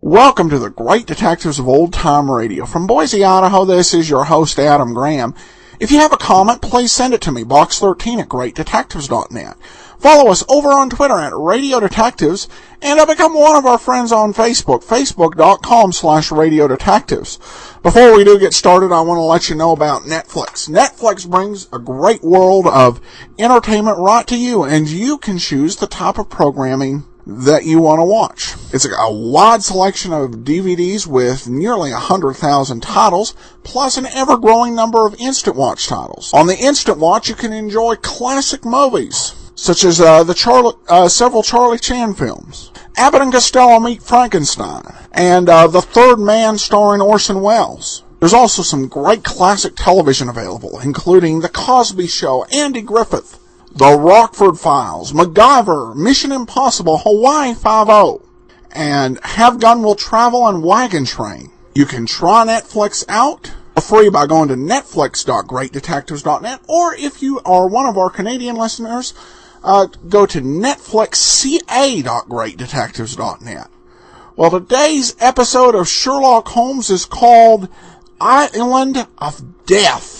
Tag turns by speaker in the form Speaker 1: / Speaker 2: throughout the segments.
Speaker 1: Welcome to the Great Detectives of Old Time Radio. From Boise, Idaho, this is your host, Adam Graham. If you have a comment, please send it to me, box13@greatdetectives.net. Follow us over on Twitter at Radio Detectives, and become one of our friends on Facebook, facebook.com/Radio Detectives. Before we do get started, I want to let you know about Netflix. Netflix brings a great world of entertainment right to you, and you can choose the type of programming that you want to watch. It's a wide selection of DVDs with nearly 100,000 titles, plus an ever-growing number of Instant Watch titles. On the Instant Watch, you can enjoy classic movies, such as several Charlie Chan films, Abbott and Costello Meet Frankenstein, and The Third Man starring Orson Welles. There's also some great classic television available, including The Cosby Show, Andy Griffith, The Rockford Files, MacGyver, Mission Impossible, Hawaii Five-0, and Have Gun Will Travel and Wagon Train. You can try Netflix out for free by going to netflix.greatdetectives.net, or if you are one of our Canadian listeners, go to netflixca.greatdetectives.net. Well, today's episode of Sherlock Holmes is called Island of Death.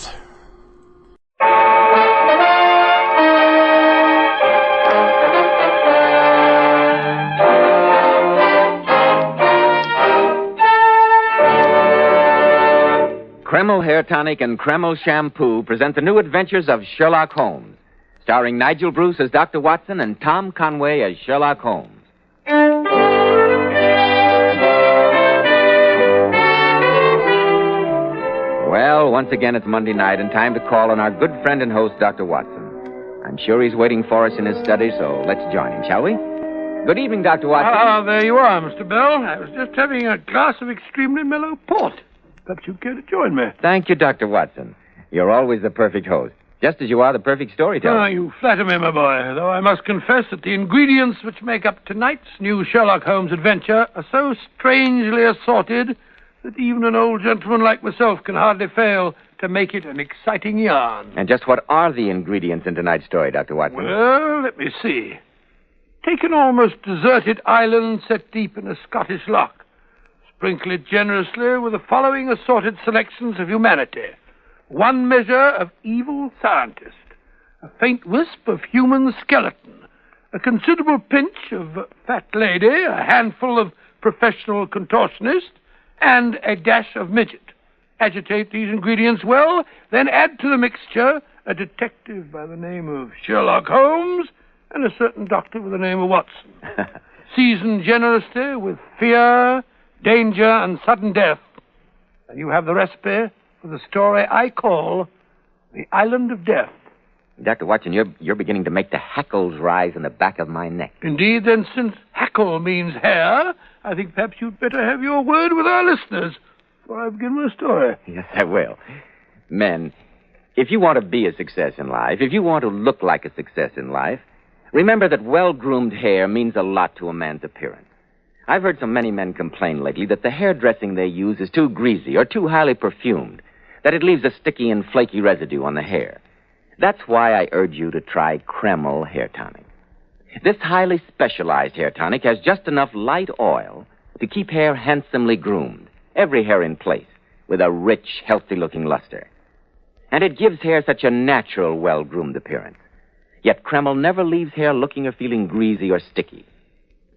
Speaker 2: Kreml Hair Tonic and Kreml Shampoo present the new adventures of Sherlock Holmes, starring Nigel Bruce as Dr. Watson and Tom Conway as Sherlock Holmes. Well, once again it's Monday night and time to call on our good friend and host, Dr. Watson. I'm sure he's waiting for us in his study, so let's join him, shall we? Good evening, Dr. Watson.
Speaker 3: Ah, there you are, Mr. Bell. I was just having a glass of extremely mellow port. Perhaps you'd care to join me.
Speaker 2: Thank you, Dr. Watson. You're always the perfect host, just as you are the perfect storyteller.
Speaker 3: Ah, you flatter me, my boy, though I must confess that the ingredients which make up tonight's new Sherlock Holmes adventure are so strangely assorted that even an old gentleman like myself can hardly fail to make it an exciting yarn.
Speaker 2: And just what are the ingredients in tonight's story, Dr. Watson?
Speaker 3: Well, let me see. Take an almost deserted island set deep in a Scottish loch. Sprinkle it generously with the following assorted selections of humanity. 1 measure of evil scientist, a faint wisp of human skeleton, a considerable pinch of fat lady, a handful of professional contortionist, and a dash of midget. Agitate these ingredients well, then add to the mixture a detective by the name of Sherlock Holmes and a certain doctor with the name of Watson. Season generously with fear, danger, and sudden death. And you have the recipe for the story I call The Island of Death.
Speaker 2: Dr. Watson, you're beginning to make the hackles rise in the back of my neck.
Speaker 3: Indeed, then, since hackle means hair, I think perhaps you'd better have your word with our listeners before I begin my story.
Speaker 2: Yes, I will. Men, if you want to be a success in life, if you want to look like a success in life, remember that well-groomed hair means a lot to a man's appearance. I've heard so many men complain lately that the hairdressing they use is too greasy or too highly perfumed, that it leaves a sticky and flaky residue on the hair. That's why I urge you to try Kreml Hair Tonic. This highly specialized hair tonic has just enough light oil to keep hair handsomely groomed, every hair in place, with a rich, healthy-looking luster. And it gives hair such a natural, well-groomed appearance. Yet Kreml never leaves hair looking or feeling greasy or sticky.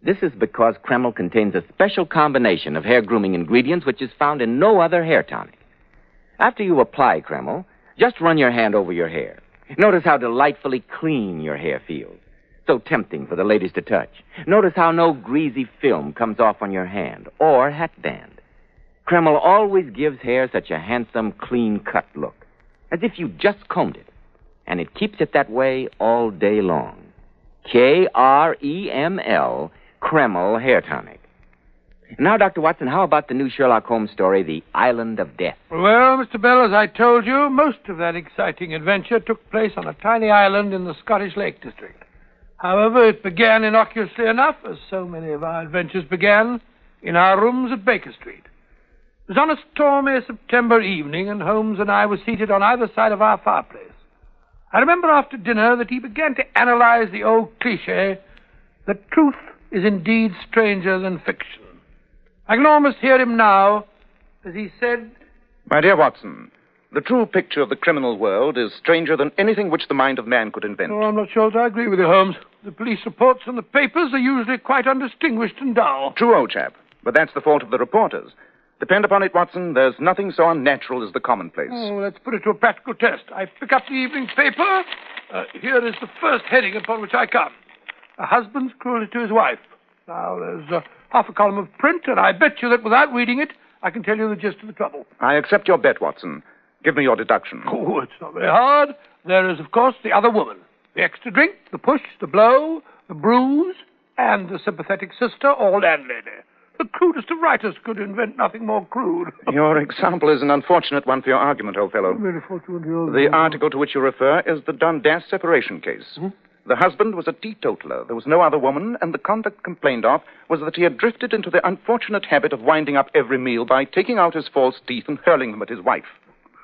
Speaker 2: This is because Kreml contains a special combination of hair grooming ingredients which is found in no other hair tonic. After you apply Kreml, just run your hand over your hair. Notice how delightfully clean your hair feels. So tempting for the ladies to touch. Notice how no greasy film comes off on your hand or hat band. Kreml always gives hair such a handsome, clean-cut look, as if you just combed it. And it keeps it that way all day long. Kreml, Kreml Hair Tonic. Now, Dr. Watson, how about the new Sherlock Holmes story, The Island of Death?
Speaker 3: Well, Mr. Bell, as I told you, most of that exciting adventure took place on a tiny island in the Scottish Lake District. However, it began innocuously enough, as so many of our adventures began, in our rooms at Baker Street. It was on a stormy September evening, and Holmes and I were seated on either side of our fireplace. I remember after dinner that he began to analyze the old cliché that truth is indeed stranger than fiction. I can almost hear him now as he said,
Speaker 4: "My dear Watson, the true picture of the criminal world is stranger than anything which the mind of man could invent."
Speaker 3: "Oh, I'm not sure that I agree with you, Holmes. The police reports and the papers are usually quite undistinguished and dull."
Speaker 4: True, old chap, but that's the fault of the reporters. Depend upon it, Watson, there's nothing so unnatural as the commonplace.
Speaker 3: Oh, let's put it to a practical test. I pick up the evening paper. Here is the first heading upon which I come. A husband's cruelty to his wife. Now, there's half a column of print, and I bet you that without reading it, I can tell you the gist of the trouble.
Speaker 4: I accept your bet, Watson. Give me your deduction.
Speaker 3: Oh, it's not very hard. There is, of course, the other woman. The extra drink, the push, the blow, the bruise, and the sympathetic sister or landlady. The crudest of writers could invent nothing more crude.
Speaker 4: Your example is an unfortunate one for your argument, old fellow.
Speaker 3: Very fortunate.
Speaker 4: The article to which you refer is the Dundas separation case. The husband was a teetotaler. There was no other woman, and the conduct complained of was that he had drifted into the unfortunate habit of winding up every meal by taking out his false teeth and hurling them at his wife.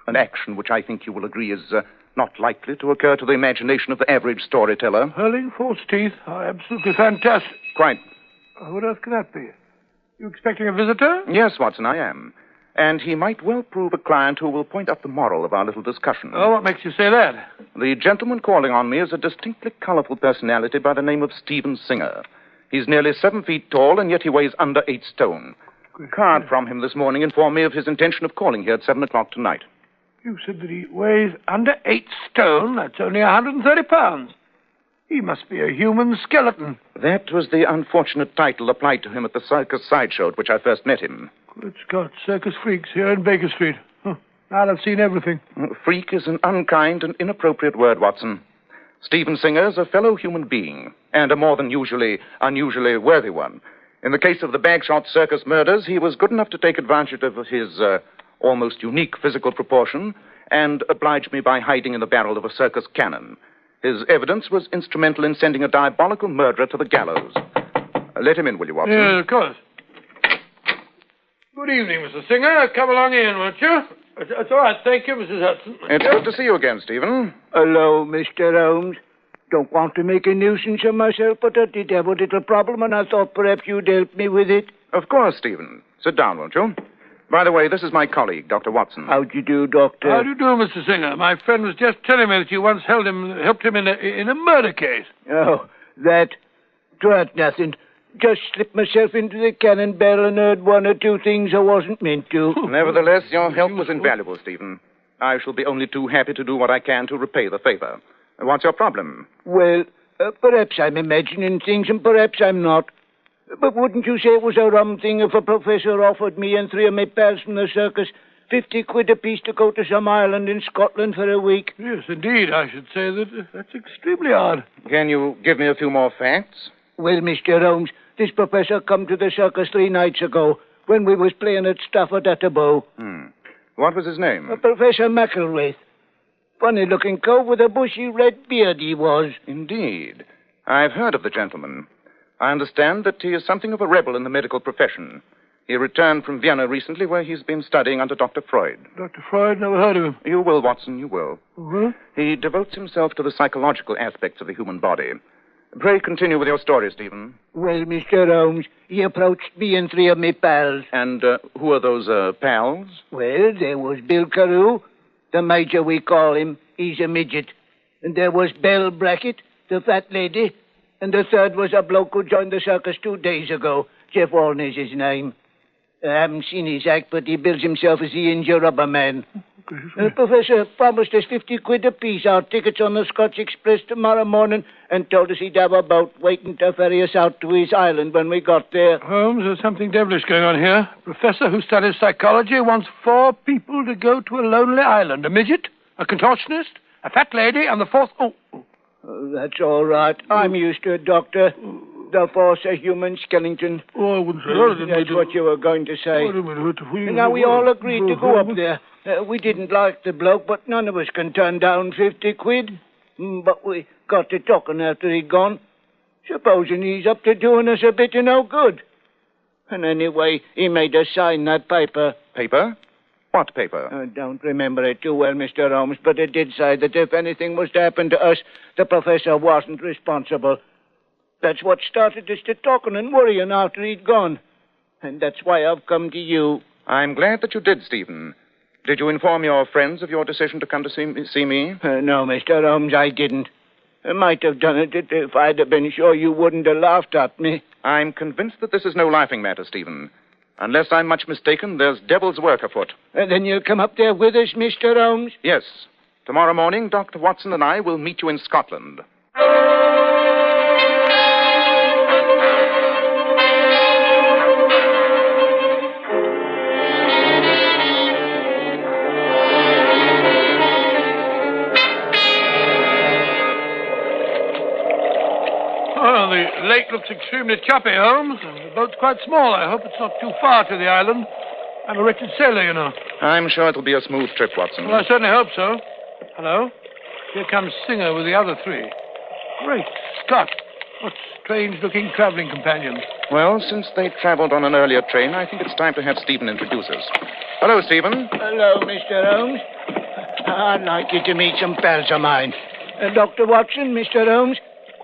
Speaker 4: An action which I think you will agree is not likely to occur to the imagination of the average storyteller.
Speaker 3: Hurling false teeth? Oh, absolutely fantastic.
Speaker 4: Quite.
Speaker 3: What else can that be? You expecting a visitor?
Speaker 4: Yes, Watson, I am. And he might well prove a client who will point out the moral of our little discussion.
Speaker 3: Oh, what makes you say that?
Speaker 4: The gentleman calling on me is a distinctly colorful personality by the name of Stephen Singer. He's nearly 7 feet tall, and yet he weighs under 8 stone. A card from him this morning informed me of his intention of calling here at 7 o'clock tonight.
Speaker 3: You said that he weighs under 8 stone. That's only 130 pounds. He must be a human skeleton.
Speaker 4: That was the unfortunate title applied to him at the circus sideshow at which I first met him.
Speaker 3: Good Scott, circus freaks here in Baker Street. Now I've seen everything.
Speaker 4: Freak is an unkind and inappropriate word, Watson. Stephen Singer's a fellow human being, and a more than unusually worthy one. In the case of the Bagshot circus murders, he was good enough to take advantage of his almost unique physical proportion and oblige me by hiding in the barrel of a circus cannon. His evidence was instrumental in sending a diabolical murderer to the gallows. Let him in, will you, Watson?
Speaker 3: Yes, of course. Good evening, Mr. Singer. Come along in, won't you? It's all right, thank you, Mrs. Hudson.
Speaker 4: It's good to see you again, Stephen.
Speaker 5: Hello, Mr. Holmes. Don't want to make a nuisance of myself, but I did have a little problem, and I thought perhaps you'd help me with it.
Speaker 4: Of course, Stephen. Sit down, won't you? By the way, this is my colleague, Dr. Watson.
Speaker 5: How do you do, Doctor?
Speaker 3: How do you do, Mr. Singer? My friend was just telling me that you once helped him in a murder case.
Speaker 5: Oh, that? That's nothing. Just slipped myself into the cannon barrel and heard one or two things I wasn't meant to.
Speaker 4: Nevertheless, your help was invaluable, Stephen. I shall be only too happy to do what I can to repay the favor. What's your problem?
Speaker 5: Well, perhaps I'm imagining things and perhaps I'm not. But wouldn't you say it was a rum thing if a professor offered me and 3 of my pals from the circus 50 quid apiece to go to some island in Scotland for a week?
Speaker 3: Yes, indeed. I should say that's extremely odd.
Speaker 4: Can you give me a few more facts?
Speaker 5: Well, Mr. Holmes, this professor come to the circus 3 nights ago when we was playing at Stafford at a bow.
Speaker 4: What was his name?
Speaker 5: Professor McElwraith. Funny-looking cove with a bushy red beard he was.
Speaker 4: Indeed. I've heard of the gentleman. I understand that he is something of a rebel in the medical profession. He returned from Vienna recently, where he's been studying under Dr. Freud.
Speaker 3: Dr. Freud? Never heard of him.
Speaker 4: You will, Watson, you will.
Speaker 3: Uh-huh.
Speaker 4: He devotes himself to the psychological aspects of the human body. Pray continue with your story, Stephen.
Speaker 5: Well, Mr. Holmes, he approached me and 3 of my pals.
Speaker 4: And who are those pals?
Speaker 5: Well, there was Bill Carew, the major we call him. He's a midget. And there was Belle Brackett, the fat lady. And the third was a bloke who joined the circus 2 days ago. Jeff Walner's his name. I haven't seen his act, but he bills himself as the Injure Rubber Man. The professor promised us 50 quid apiece, our tickets on the Scotch Express tomorrow morning, and told us he'd have a boat waiting to ferry us out to his island when we got there.
Speaker 3: Holmes, there's something devilish going on here. A professor who studies psychology wants 4 people to go to a lonely island. A midget, a contortionist, a fat lady, and the 4th...
Speaker 5: That's all right. I'm used to it, Doctor. The force a human skeleton.
Speaker 3: Oh, I wouldn't say that.
Speaker 5: That's what you were going to say.
Speaker 3: I didn't mean to hurt the feelings.
Speaker 5: Now, we all agreed to go up there. We didn't like the bloke, but none of us can turn down 50 quid. But we got to talking after he'd gone. Supposing he's up to doing us a bit of no good. And anyway, he made us sign that paper.
Speaker 4: Paper? What paper?
Speaker 5: I don't remember it too well, Mr. Holmes, but it did say that if anything was to happen to us, the professor wasn't responsible. That's what started us to talking and worrying after he'd gone. And that's why I've come to you.
Speaker 4: I'm glad that you did, Stephen. Did you inform your friends of your decision to come to see me?
Speaker 5: No, Mr. Holmes, I didn't. I might have done it if I'd have been sure you wouldn't have laughed at me.
Speaker 4: I'm convinced that this is no laughing matter, Stephen. Unless I'm much mistaken, there's devil's work afoot.
Speaker 5: Then you'll come up there with us, Mr. Holmes?
Speaker 4: Yes. Tomorrow morning, Dr. Watson and I will meet you in Scotland.
Speaker 3: Well, the lake looks extremely choppy, Holmes. The boat's quite small. I hope it's not too far to the island. I'm a wretched sailor, you know.
Speaker 4: I'm sure it'll be a smooth trip, Watson.
Speaker 3: Well, I certainly hope so. Hello? Here comes Singer with the other three. Great Scott. What strange-looking traveling companions.
Speaker 4: Well, since they traveled on an earlier train, I think it's time to have Stephen introduce us. Hello, Stephen.
Speaker 5: Hello, Mr. Holmes. I'd like you to meet some pals of mine. Dr. Watson, Mr. Holmes,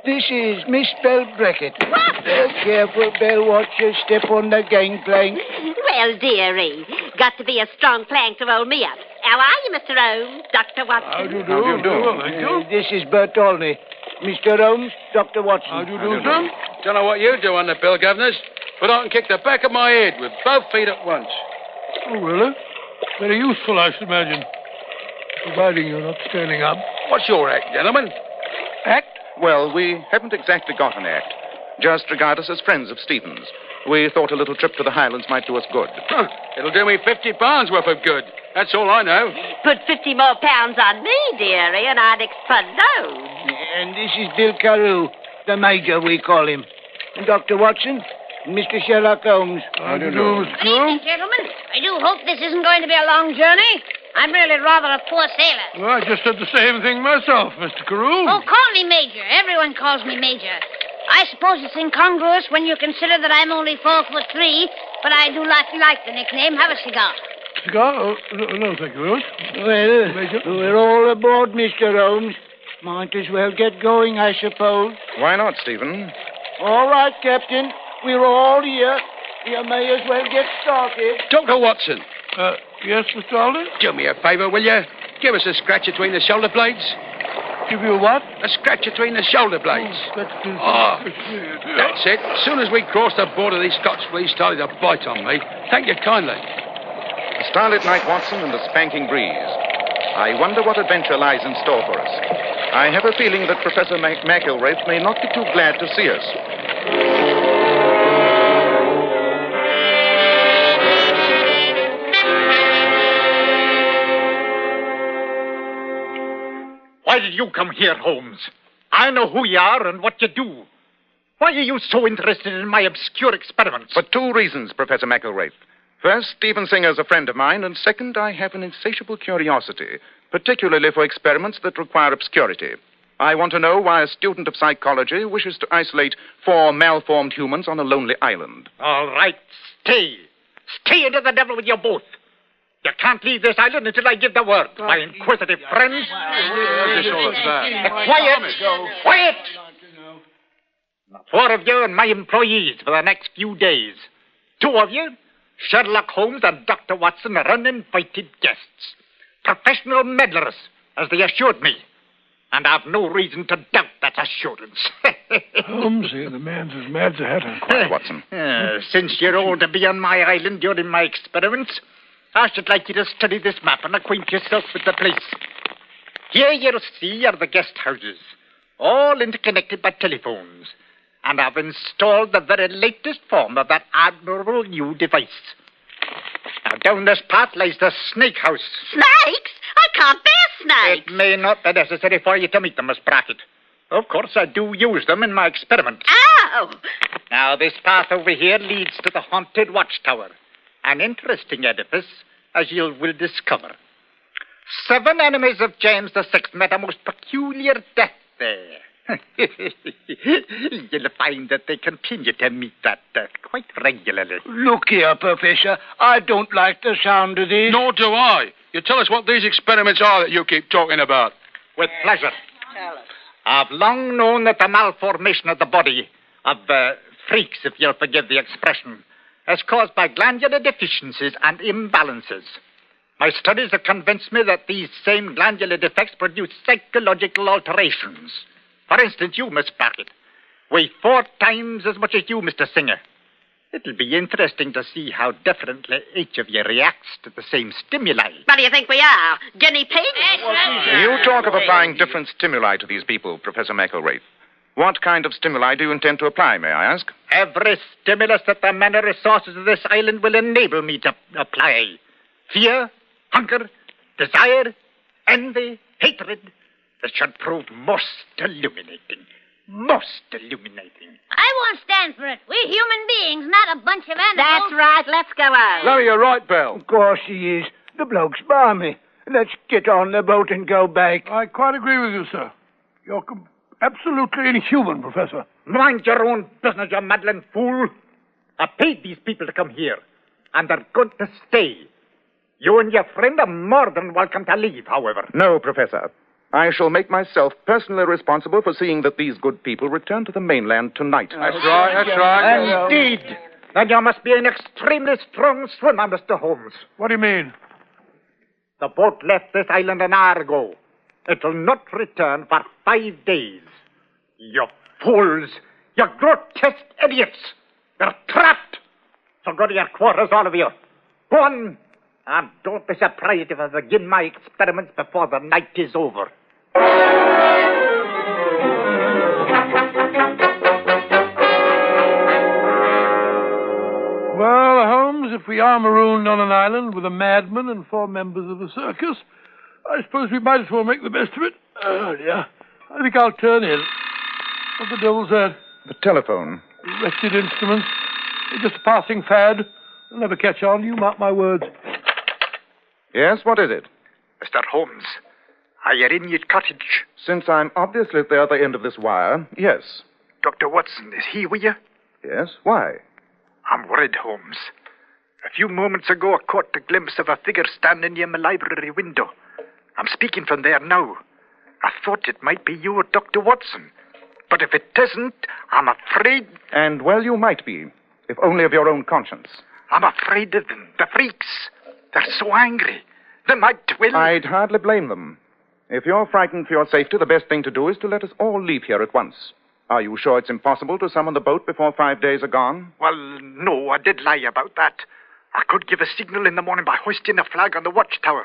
Speaker 5: this is Miss Bell Brackett. Careful, Bell. Watch your step on the gangplank.
Speaker 6: Well, dearie, got to be a strong plank to roll me up. How are you, Mr. Holmes? Dr. Watson?
Speaker 3: How do you do?
Speaker 4: How do you do?
Speaker 3: Well, thank you.
Speaker 5: This is Bert Olney. Mr. Holmes, Dr. Watson.
Speaker 3: How do you do, son?
Speaker 7: Don't know what you do on the bill, governors, but I can kick the back of my head with both feet at once.
Speaker 3: Oh, really? Very useful, I should imagine. Providing you're not standing up.
Speaker 7: What's your act, gentlemen?
Speaker 3: Act?
Speaker 4: Well, we haven't exactly got an act. Just regard us as friends of Stephen's. We thought a little trip to the Highlands might do us good.
Speaker 7: Huh. It'll do me 50 pounds worth of good. That's all I know.
Speaker 6: Put 50 more pounds on me, dearie, and I'd explode.
Speaker 5: And this is Bill Carew, the Major, we call him. And Dr. Watson, Mr. Sherlock Holmes.
Speaker 3: How do you do, Mr. Crew?
Speaker 8: Gentlemen, I do hope this isn't going to be a long journey. I'm really rather a poor sailor.
Speaker 3: Well, I just said the same thing myself, Mr. Carew.
Speaker 8: Oh, call me Major. Everyone calls me Major. I suppose it's incongruous when you consider that I'm only 4'3", but I do like the nickname. Have a cigar.
Speaker 3: Cigar? Oh, no, thank you very much.
Speaker 5: Well,
Speaker 3: Major?
Speaker 5: we're all aboard, Mr. Holmes. Might as well get going, I suppose.
Speaker 4: Why not, Stephen?
Speaker 5: All right, Captain. We're all here. You may as well get started.
Speaker 7: Dr. Watson,
Speaker 3: Yes, Mr. Alden?
Speaker 7: do me a favour, will you? Give us a scratch between the shoulder blades.
Speaker 3: Give you a what?
Speaker 7: A scratch between the shoulder blades.
Speaker 3: Oh,
Speaker 7: That's it. As soon as we crossed the border, these Scots fleas started to bite on me. Thank you kindly.
Speaker 4: A starlit night, Watson, and a spanking breeze. I wonder what adventure lies in store for us. I have a feeling that Professor McIlwraith may not be too glad to see us.
Speaker 9: Why did you come here, Holmes? I know who you are and what you do. Why are you so interested in my obscure experiments?
Speaker 4: For two reasons, Professor McIlwraith. First, Stephen Singer's a friend of mine, and second, I have an insatiable curiosity, particularly for experiments that require obscurity. I want to know why a student of psychology wishes to isolate 4 malformed humans on a lonely island.
Speaker 9: All right, stay. Stay into the devil with you both. You can't leave this island until I give the word. My inquisitive friends. Quiet! Quiet! The 4 of you and my employees for the next few days. 2 of you, Sherlock Holmes and Dr. Watson, are uninvited guests. Professional meddlers, as they assured me. And I've no reason to doubt that assurance.
Speaker 3: Holmes, here, the man's as mad as a hatter.
Speaker 4: Quiet, Watson.
Speaker 9: Since you're all to be on my island during my experiments, I should like you to study this map and acquaint yourself with the place. Here you'll see are the guest houses, all interconnected by telephones. And I've installed the very latest form of that admirable new device. Now, down this path lies the snake house.
Speaker 6: Snakes? I can't bear snakes.
Speaker 9: It may not be necessary for you to meet them, Miss Brackett. Of course, I do use them in my experiments.
Speaker 6: Oh, Oh.
Speaker 9: Now, this path over here leads to the haunted watchtower. An interesting edifice, as you will discover. 7 enemies of James VI met a most peculiar death there. You'll find that they continue to meet that death quite regularly.
Speaker 5: Look here, Professor. I don't like the sound of this.
Speaker 7: Nor do I. You tell us what these experiments are that you keep talking about.
Speaker 9: With pleasure. I've long known that the malformation of the body of freaks, if you'll forgive the expression, is caused by glandular deficiencies and imbalances. My studies have convinced me that these same glandular defects produce psychological alterations. For instance, you, Miss Brackett, weigh 4 times as much as you, Mr. Singer. It'll be interesting to see how differently each of you reacts to the same stimuli.
Speaker 6: What do you think we are? Guinea pigs?
Speaker 4: You talk of applying different stimuli to these people, Professor McElwraith. What kind of stimuli do you intend to apply, may I ask?
Speaker 9: Every stimulus that the men and resources of this island will enable me to apply. Fear, hunger, desire, envy, hatred. This should prove most illuminating. Most illuminating.
Speaker 8: I won't stand for it. We're human beings, not a bunch of animals.
Speaker 6: That's right. Let's go on.
Speaker 7: Larry, you're right, Bell.
Speaker 5: Of course he is. The bloke's balmy. Let's get on the boat and go back.
Speaker 3: I quite agree with you, sir. You're absolutely inhuman, Professor.
Speaker 9: Mind your own business, you meddling fool. I paid these people to come here, and they're going to stay. You and your friend are more than welcome to leave, however.
Speaker 4: No, Professor. I shall make myself personally responsible for seeing that these good people return to the mainland tonight.
Speaker 7: That's right.
Speaker 9: Indeed. Then you must be an extremely strong swimmer, Mr. Holmes.
Speaker 3: What do you mean?
Speaker 9: The boat left this island an hour ago. It will not return for 5 days. You fools! You grotesque idiots! You're trapped! So go to your quarters, all of you. Go on! And don't be surprised if I begin my experiments before the night is over.
Speaker 3: Well, Holmes, if we are marooned on an island with a madman and 4 members of the circus, I suppose we might as well make the best of it. Oh, dear. I think I'll turn in. What the devil's that?
Speaker 4: The telephone.
Speaker 3: Wretched instruments. They're just a passing fad. They'll never catch on, you mark my words.
Speaker 4: Yes, what is it?
Speaker 9: Mr. Holmes, are you in your cottage?
Speaker 4: Since I'm obviously at the other end of this wire, yes.
Speaker 9: Dr. Watson, is he with you?
Speaker 4: Yes, why?
Speaker 9: I'm worried, Holmes. A few moments ago, I caught a glimpse of a figure standing near my library window. I'm speaking from there now. I thought it might be you or Dr. Watson. But if it isn't, I'm afraid...
Speaker 4: And well, you might be, if only of your own conscience.
Speaker 9: I'm afraid of them, the freaks. They're so angry. They might will...
Speaker 4: I'd hardly blame them. If you're frightened for your safety, the best thing to do is to let us all leave here at once. Are you sure it's impossible to summon the boat before 5 days are gone?
Speaker 9: Well, no, I did lie about that. I could give a signal in the morning by hoisting a flag on the watchtower.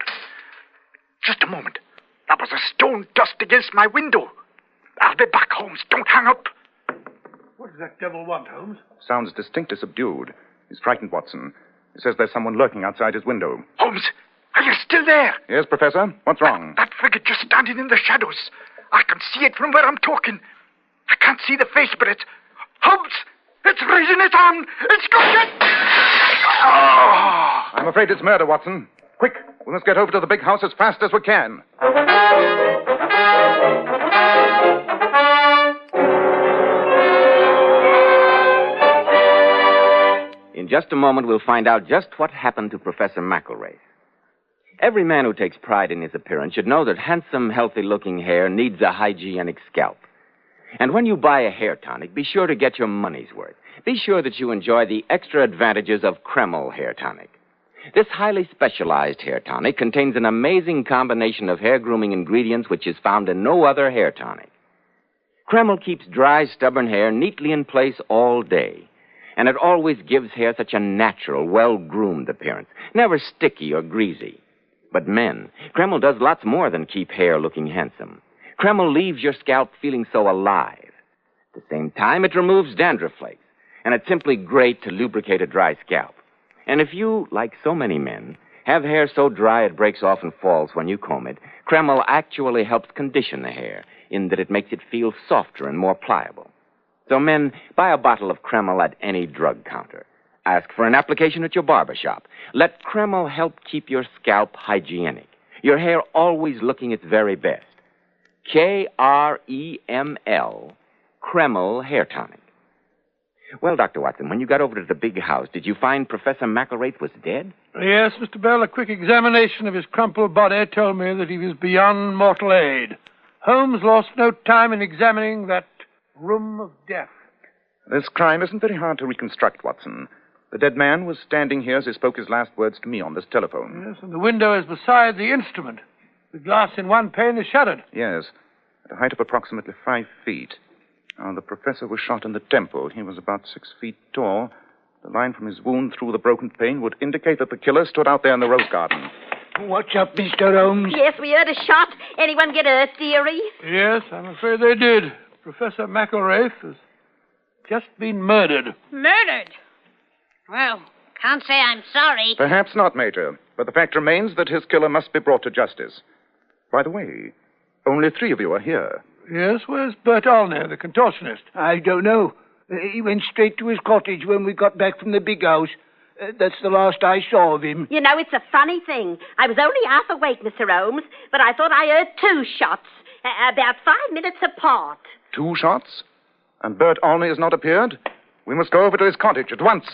Speaker 9: Just a moment. That was a stone dust against my window. I'll be back, Holmes. Don't hang up.
Speaker 3: What does that devil want, Holmes?
Speaker 4: Sounds distinctly subdued. He's frightened, Watson. He says there's someone lurking outside his window.
Speaker 9: Holmes, are you still there?
Speaker 4: Yes, Professor? What's wrong?
Speaker 9: That figure just standing in the shadows. I can see it from where I'm talking. I can't see the face, but it's... Holmes! It's raising its arm! It's going to... Oh!
Speaker 4: I'm afraid it's murder, Watson. Quick, we must get over to the big house as fast as we can.
Speaker 2: In just a moment, we'll find out just what happened to Professor McElwraith. Every man who takes pride in his appearance should know that handsome, healthy-looking hair needs a hygienic scalp. And when you buy a hair tonic, be sure to get your money's worth. Be sure that you enjoy the extra advantages of Kreml Hair Tonic. This highly specialized hair tonic contains an amazing combination of hair grooming ingredients which is found in no other hair tonic. Kreml keeps dry, stubborn hair neatly in place all day. And it always gives hair such a natural, well-groomed appearance, never sticky or greasy. But men, Kreml does lots more than keep hair looking handsome. Kreml leaves your scalp feeling so alive. At the same time, it removes dandruff flakes, and it's simply great to lubricate a dry scalp. And if you, like so many men, have hair so dry it breaks off and falls when you comb it, Kreml actually helps condition the hair in that it makes it feel softer and more pliable. So, men, buy a bottle of Kreml at any drug counter. Ask for an application at your barber shop. Let Kreml help keep your scalp hygienic, your hair always looking its very best. Kreml, Kreml Hair Tonic. Well, Dr. Watson, when you got over to the big house, did you find Professor McElwraith was dead?
Speaker 3: Yes, Mr. Bell, a quick examination of his crumpled body told me that he was beyond mortal aid. Holmes lost no time in examining that room of death.
Speaker 4: This crime isn't very hard to reconstruct, Watson. The dead man was standing here as he spoke his last words to me on this telephone.
Speaker 3: Yes, and the window is beside the instrument. The glass in one pane is shuttered.
Speaker 4: Yes, at a height of approximately 5 feet. Now, the professor was shot in the temple. He was about 6 feet tall. The line from his wound through the broken pane would indicate that the killer stood out there in the rose garden.
Speaker 5: What's up, Mr. Holmes?
Speaker 6: Yes, we heard a shot. Anyone get hurt, dearie?
Speaker 3: Yes, I'm afraid they did. Professor McElwraith has just been murdered.
Speaker 8: Murdered? Well, can't say I'm sorry.
Speaker 4: Perhaps not, Major, but the fact remains that his killer must be brought to justice. By the way, only 3 of you are here.
Speaker 3: Yes, where's Bert Olney, the contortionist?
Speaker 5: I don't know. He went straight to his cottage when we got back from the big house. That's the last I saw of him.
Speaker 6: You know, it's a funny thing. I was only half awake, Mr. Holmes, but I thought I heard 2 shots, about 5 minutes apart.
Speaker 4: 2 shots? And Bert Olney has not appeared? We must go over to his cottage at once.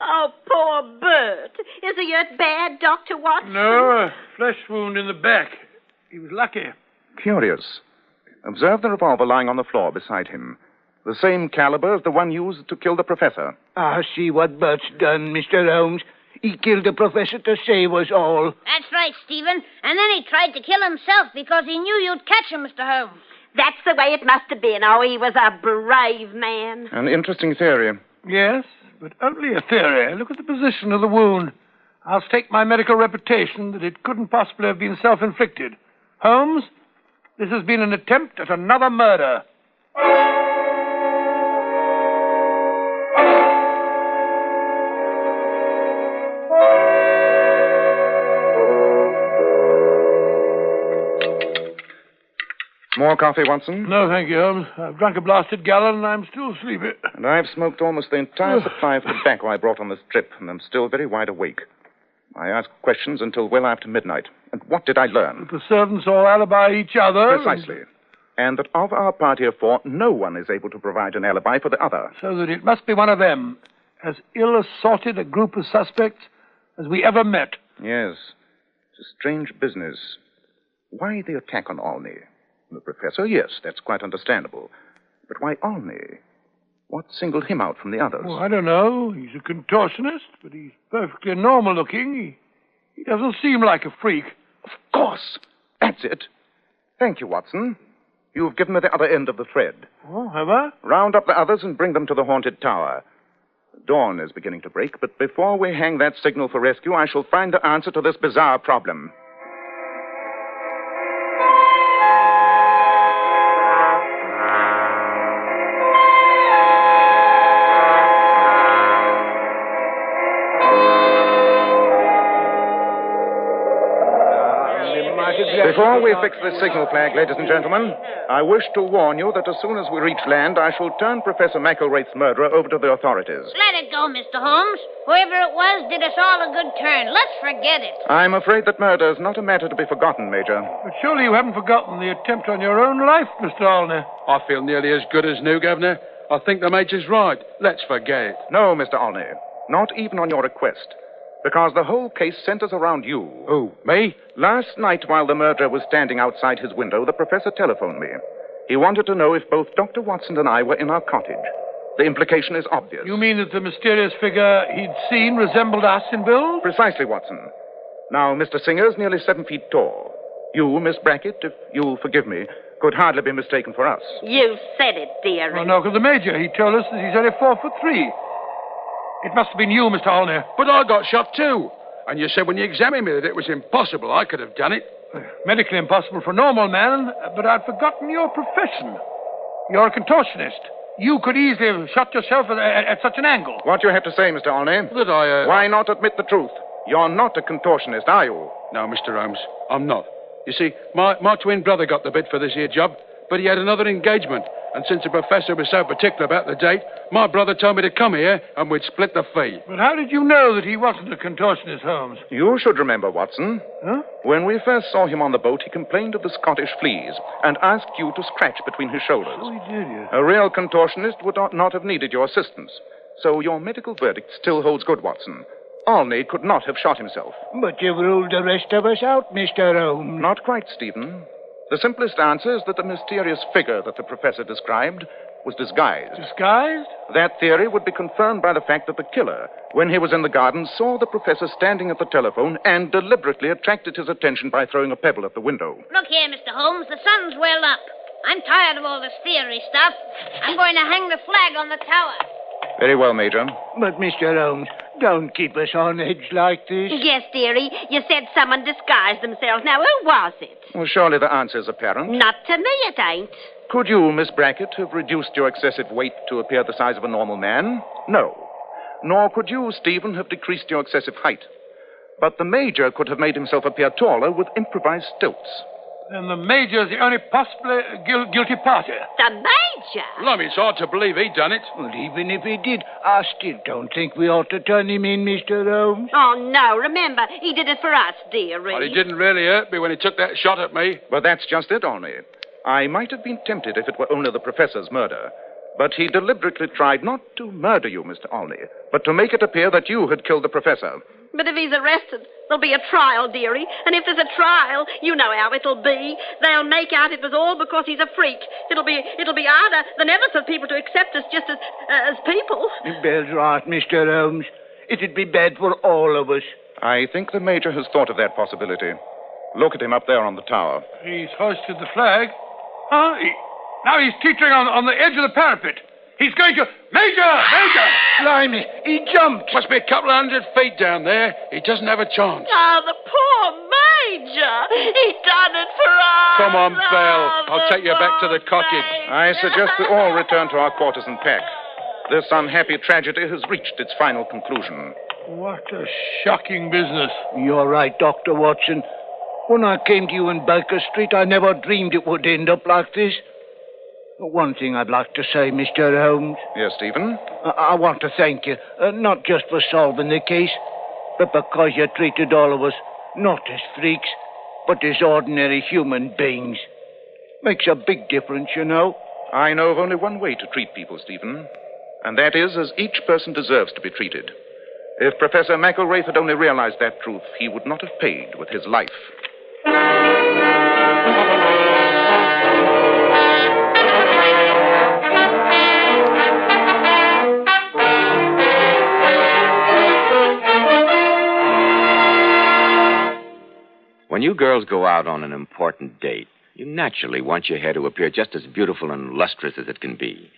Speaker 6: Oh, poor Bert. Is he hurt bad, Dr. Watson?
Speaker 3: No, a flesh wound in the back. He was lucky.
Speaker 4: Curious. Observe the revolver lying on the floor beside him. The same caliber as the one used to kill the professor.
Speaker 5: I see what Bert's done, Mr. Holmes. He killed the professor to save us all.
Speaker 8: That's right, Stephen. And then he tried to kill himself because he knew you'd catch him, Mr. Holmes.
Speaker 6: That's the way it must have been. Oh, he was a brave man.
Speaker 4: An interesting theory.
Speaker 3: Yes, but only a theory. Look at the position of the wound. I'll stake my medical reputation that it couldn't possibly have been self-inflicted. Holmes, this has been an attempt at another murder.
Speaker 4: More coffee, Watson?
Speaker 3: No, thank you, Holmes. I've drunk a blasted gallon and I'm still sleepy.
Speaker 4: And I've smoked almost the entire supply of tobacco I brought on this trip, and I'm still very wide awake. I asked questions until well after midnight. And what did I learn?
Speaker 3: The servants all alibi each other.
Speaker 4: Precisely. And that of our party of 4, no one is able to provide an alibi for the other.
Speaker 3: So that it must be one of them. As ill-assorted a group of suspects as we ever met.
Speaker 4: Yes. It's a strange business. Why the attack on Olney? The professor, yes, that's quite understandable. But why Olney? What singled him out from the others?
Speaker 3: Well, I don't know. He's a contortionist, but he's perfectly normal-looking. He doesn't seem like a freak.
Speaker 4: Of course. That's it. Thank you, Watson. You've given me the other end of the thread.
Speaker 3: Oh, have I?
Speaker 4: Round up the others and bring them to the haunted tower. Dawn is beginning to break, but before we hang that signal for rescue, I shall find the answer to this bizarre problem. Before we fix this signal flag, ladies and gentlemen, I wish to warn you that as soon as we reach land, I shall turn Professor McElwraith's murderer over to the authorities.
Speaker 8: Let it go, Mr. Holmes. Whoever it was did us all a good turn. Let's forget it.
Speaker 4: I'm afraid that murder is not a matter to be forgotten, Major.
Speaker 3: But surely you haven't forgotten the attempt on your own life, Mr. Olney.
Speaker 7: I feel nearly as good as new, Governor. I think the Major's right. Let's forget it.
Speaker 4: No, Mr. Olney. Not even on your request. Because the whole case centers around you.
Speaker 7: Who, me?
Speaker 4: Last night, while the murderer was standing outside his window, the professor telephoned me. He wanted to know if both Dr. Watson and I were in our cottage. The implication is obvious.
Speaker 3: You mean that the mysterious figure he'd seen resembled us in build?
Speaker 4: Precisely, Watson. Now, Mr. Singer's nearly 7 feet tall. You, Miss Brackett, if you'll forgive me, could hardly be mistaken for us.
Speaker 6: You said it, dearie.
Speaker 3: Well, no, because the Major, he told us that he's only 4'3". It must have been you, Mr. Olney.
Speaker 7: But I got shot too. And you said when you examined me that it was impossible. I could have done it.
Speaker 3: Medically impossible for a normal man, but I'd forgotten your profession. You're a contortionist. You could easily have shot yourself at such an angle.
Speaker 4: What do you have to say, Mr. Olney?
Speaker 7: That I,
Speaker 4: Why not admit the truth? You're not a contortionist, are you?
Speaker 7: No, Mr. Holmes, I'm not. You see, my twin brother got the bid for this here job, but he had another engagement. And since the professor was so particular about the date, my brother told me to come here and we'd split the fee.
Speaker 3: But how did you know that he wasn't a contortionist, Holmes?
Speaker 4: You should remember, Watson.
Speaker 3: Huh?
Speaker 4: When we first saw him on the boat, he complained of the Scottish fleas and asked you to scratch between his shoulders.
Speaker 3: Oh, he did, yes.
Speaker 4: A real contortionist would not have needed your assistance. So your medical verdict still holds good, Watson. Olney could not have shot himself.
Speaker 5: But you've ruled the rest of us out, Mr. Holmes.
Speaker 4: Not quite, Stephen. The simplest answer is that the mysterious figure that the professor described was disguised.
Speaker 3: Disguised?
Speaker 4: That theory would be confirmed by the fact that the killer, when he was in the garden, saw the professor standing at the telephone and deliberately attracted his attention by throwing a pebble at the window.
Speaker 8: Look here, Mr. Holmes, the sun's well up. I'm tired of all this theory stuff. I'm going to hang the flag on the tower.
Speaker 4: Very well, Major.
Speaker 5: But, Mr. Holmes, don't keep us on edge like this.
Speaker 6: Yes, dearie. You said someone disguised themselves. Now, who was it?
Speaker 4: Well, surely the answer is apparent.
Speaker 6: Not to me, it ain't.
Speaker 4: Could you, Miss Brackett, have reduced your excessive weight to appear the size of a normal man? No. Nor could you, Stephen, have decreased your excessive height. But the Major could have made himself appear taller with improvised stilts.
Speaker 3: Then the Major's the only possibly guilty party.
Speaker 6: The Major?
Speaker 7: Well, it's hard to believe he'd done it.
Speaker 5: Well, even if he did, I still don't think we ought to turn him in, Mr. Holmes.
Speaker 6: Oh, no. Remember, he did it for us, dearie.
Speaker 7: Well, he didn't really hurt me when he took that shot at me.
Speaker 4: But that's just it, Olney. I might have been tempted if it were only the professor's murder. But he deliberately tried not to murder you, Mr. Olney, but to make it appear that you had killed the professor.
Speaker 6: But if he's arrested, there'll be a trial, dearie. And if there's a trial, you know how it'll be. They'll make out it was all because he's a freak. It'll be harder than ever for people to accept us just as people.
Speaker 5: Bell's right, Mr. Holmes. It'd be bad for all of us.
Speaker 4: I think the Major has thought of that possibility. Look at him up there on the tower.
Speaker 3: He's hoisted the flag. Huh? Now he's teetering on the edge of the parapet. He's going to... Major!
Speaker 5: Blimey, he jumped.
Speaker 7: Must be a couple of 100 feet down there. He doesn't have a chance.
Speaker 6: Oh, the poor Major. He done it for us.
Speaker 7: Come on, Belle. I'll take you back to the cottage.
Speaker 4: I suggest we all return to our quarters and pack. This unhappy tragedy has reached its final conclusion.
Speaker 3: What a shocking business.
Speaker 5: You're right, Dr. Watson. When I came to you in Baker Street, I never dreamed it would end up like this. One thing I'd like to say, Mr. Holmes.
Speaker 4: Yes, Stephen?
Speaker 5: I want to thank you, not just for solving the case, but because you treated all of us not as freaks, but as ordinary human beings. Makes a big difference, you know.
Speaker 4: I know of only one way to treat people, Stephen, and that is as each person deserves to be treated. If Professor McElwraith had only realized that truth, he would not have paid with his life.
Speaker 2: When you girls go out on an important date, you naturally want your hair to appear just as beautiful and lustrous as it can be.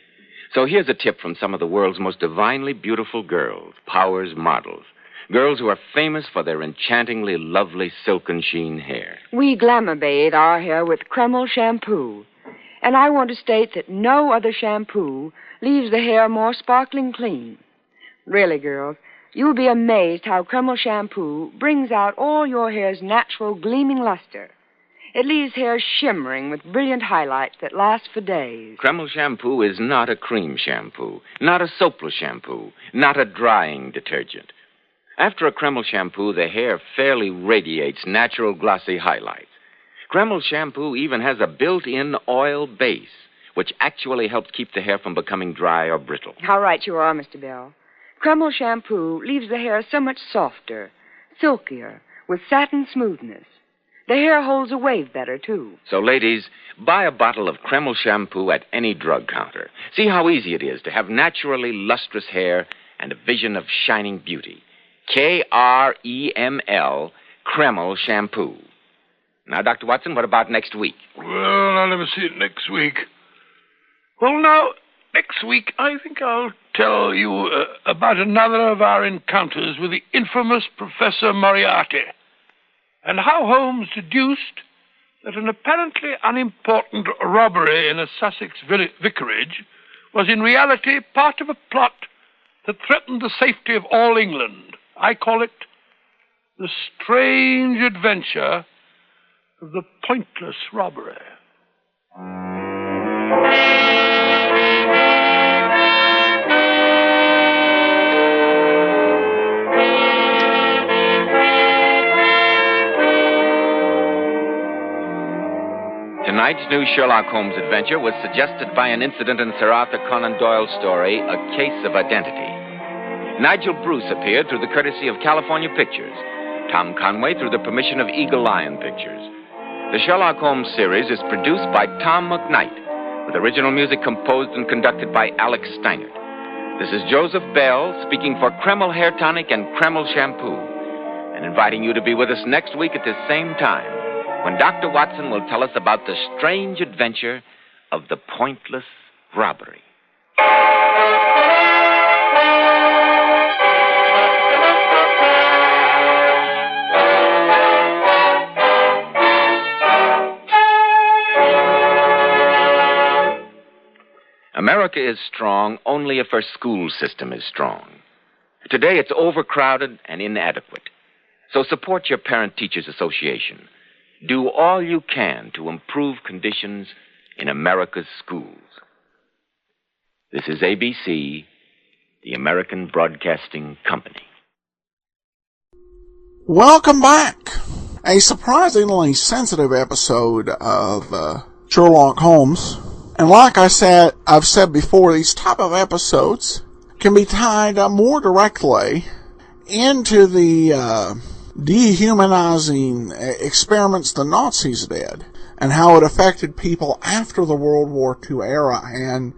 Speaker 2: So here's a tip from some of the world's most divinely beautiful girls, Powers models. Girls who are famous for their enchantingly lovely silken sheen hair.
Speaker 10: We glamour bathe our hair with Kreml shampoo. And I want to state that no other shampoo leaves the hair more sparkling clean. Really, girls, you'll be amazed how Kreml shampoo brings out all your hair's natural gleaming luster. It leaves hair shimmering with brilliant highlights that last for days.
Speaker 2: Kreml shampoo is not a cream shampoo, not a soapless shampoo, not a drying detergent. After a Kreml shampoo, the hair fairly radiates natural glossy highlights. Kreml shampoo even has a built-in oil base, which actually helps keep the hair from becoming dry or brittle.
Speaker 10: How right you are, Mr. Bell. Kreml shampoo leaves the hair so much softer, silkier, with satin smoothness. The hair holds a wave better, too.
Speaker 2: So, ladies, buy a bottle of Kreml shampoo at any drug counter. See how easy it is to have naturally lustrous hair and a vision of shining beauty. Kreml, Kreml shampoo. Now, Dr. Watson, what about next week?
Speaker 3: Well, I'll never see it next week. Well, now, next week, I think I'll tell you about another of our encounters with the infamous Professor Moriarty, and how Holmes deduced that an apparently unimportant robbery in a Sussex vicarage was in reality part of a plot that threatened the safety of all England. I call it The Strange Adventure of the Pointless Robbery.
Speaker 2: Tonight's new Sherlock Holmes adventure was suggested by an incident in Sir Arthur Conan Doyle's story, A Case of Identity. Nigel Bruce appeared through the courtesy of California Pictures, Tom Conway through the permission of Eagle Lion Pictures. The Sherlock Holmes series is produced by Tom McKnight, with original music composed and conducted by Alex Steinert. This is Joseph Bell speaking for Kreml Hair Tonic and Kreml Shampoo, and inviting you to be with us next week at this same time, when Dr. Watson will tell us about the strange adventure of the pointless robbery. America is strong only if her school system is strong. Today it's overcrowded and inadequate. So support your Parent-Teachers Association. Do all you can to improve conditions in America's schools. This is ABC, the American Broadcasting Company.
Speaker 1: Welcome back. A surprisingly sensitive episode of Sherlock Holmes. And like I've said before, these type of episodes can be tied more directly into the dehumanizing experiments the Nazis did, and how it affected people after the World War II era, and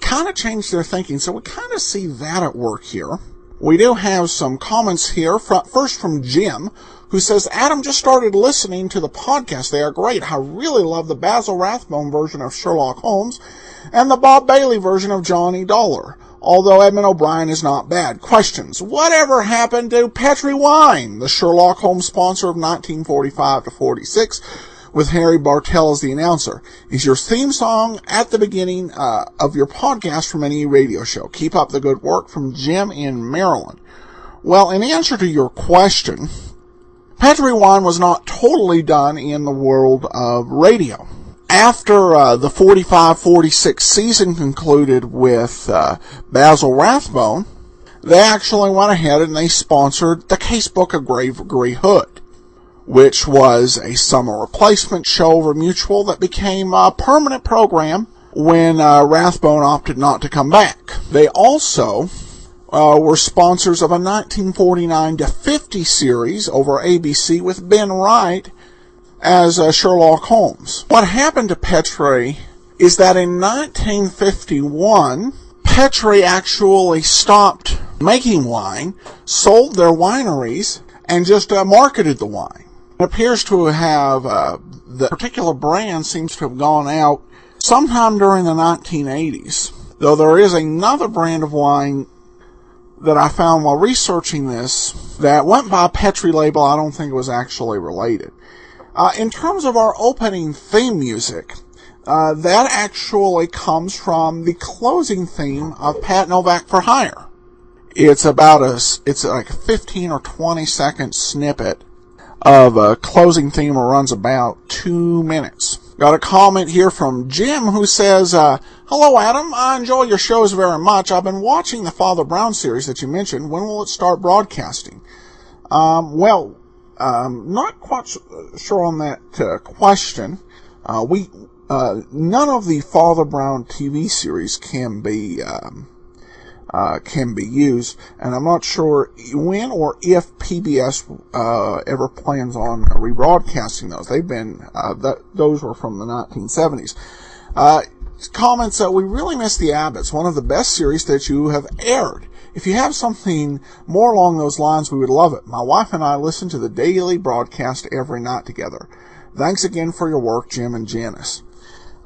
Speaker 1: kind of changed their thinking. So we kind of see that at work here. We do have some comments here, first from Jim, who says, Adam just started listening to the podcast. They are great. I really love the Basil Rathbone version of Sherlock Holmes and the Bob Bailey version of Johnny Dollar. Although Edmund O'Brien is not bad. Questions. Whatever happened to Petri Wine, the Sherlock Holmes sponsor of 1945 to 46, with Harry Bartell as the announcer? Is your theme song at the beginning of your podcast from any radio show? Keep up the good work, from Jim in Maryland. Well, in answer to your question, Petri Wine was not totally done in the world of radio. After the 45-46 season concluded with Basil Rathbone, they actually went ahead and they sponsored the Casebook of Gregory Hood, which was a summer replacement show over Mutual that became a permanent program when Rathbone opted not to come back. They also were sponsors of a 1949 to 50 series over ABC with Ben Wright as Sherlock Holmes. What happened to Petri is that in 1951, Petri actually stopped making wine, sold their wineries, and just marketed the wine. It appears to have, the particular brand seems to have gone out sometime during the 1980s, though there is another brand of wine that I found while researching this that went by Petri label. I don't think it was actually related. In terms of our opening theme music, that actually comes from the closing theme of Pat Novak for Hire. It's like a 15 or 20 second snippet of a closing theme that runs about 2 minutes. Got a comment here from Jim who says, hello Adam, I enjoy your shows very much. I've been watching the Father Brown series that you mentioned. When will it start broadcasting? Not quite sure on that question. None of the Father Brown TV series can be used, and I'm not sure when or if PBS ever plans on rebroadcasting those. They've been those were from the 1970s. Comments that we really miss the Abbotts, one of the best series that you have aired. If you have something more along those lines, we would love it. My wife and I listen to the daily broadcast every night together. Thanks again for your work, Jim and Janice.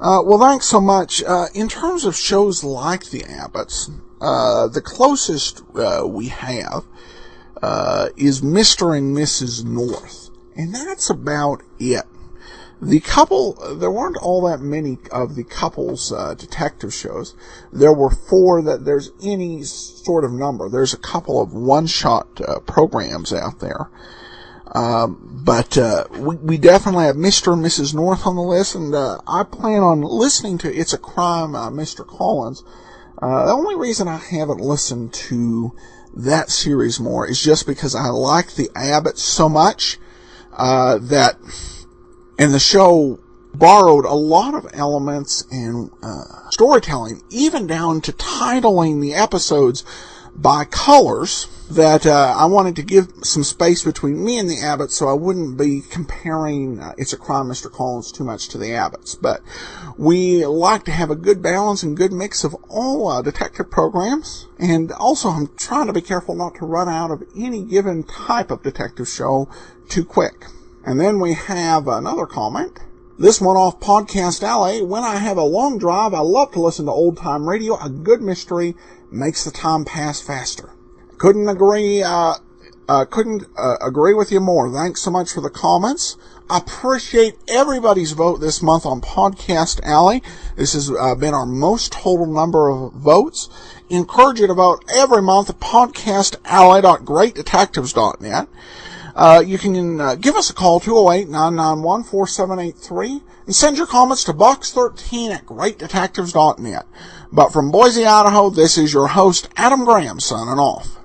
Speaker 1: Well, thanks so much. In terms of shows like the Abbotts, the closest we have is Mr. and Mrs. North, and that's about it. There weren't all that many of the couples detective shows. There were 4 that there's any sort of number. There's a couple of one-shot programs out there. But we definitely have Mr. and Mrs. North on the list, and I plan on listening to It's a Crime, Mr. Collins. The only reason I haven't listened to that series more is just because I like the Abbotts so much and the show borrowed a lot of elements and storytelling, even down to titling the episodes by colors, that I wanted to give some space between me and the Abbotts so I wouldn't be comparing It's a Crime, Mr. Collins too much to the Abbotts. But we like to have a good balance and good mix of all detective programs. And also I'm trying to be careful not to run out of any given type of detective show too quick. And then we have another comment. This one off Podcast Alley. When I have a long drive, I love to listen to old-time radio. A good mystery makes the time pass faster. Couldn't agree with you more. Thanks so much for the comments. I appreciate everybody's vote this month on Podcast Alley. This has been our most total number of votes. Encourage you to vote every month at podcastalley.greatdetectives.net. You can give us a call, 208-991-4783, and send your comments to box13@greatdetectives.net. But from Boise, Idaho, this is your host, Adam Graham, signing off.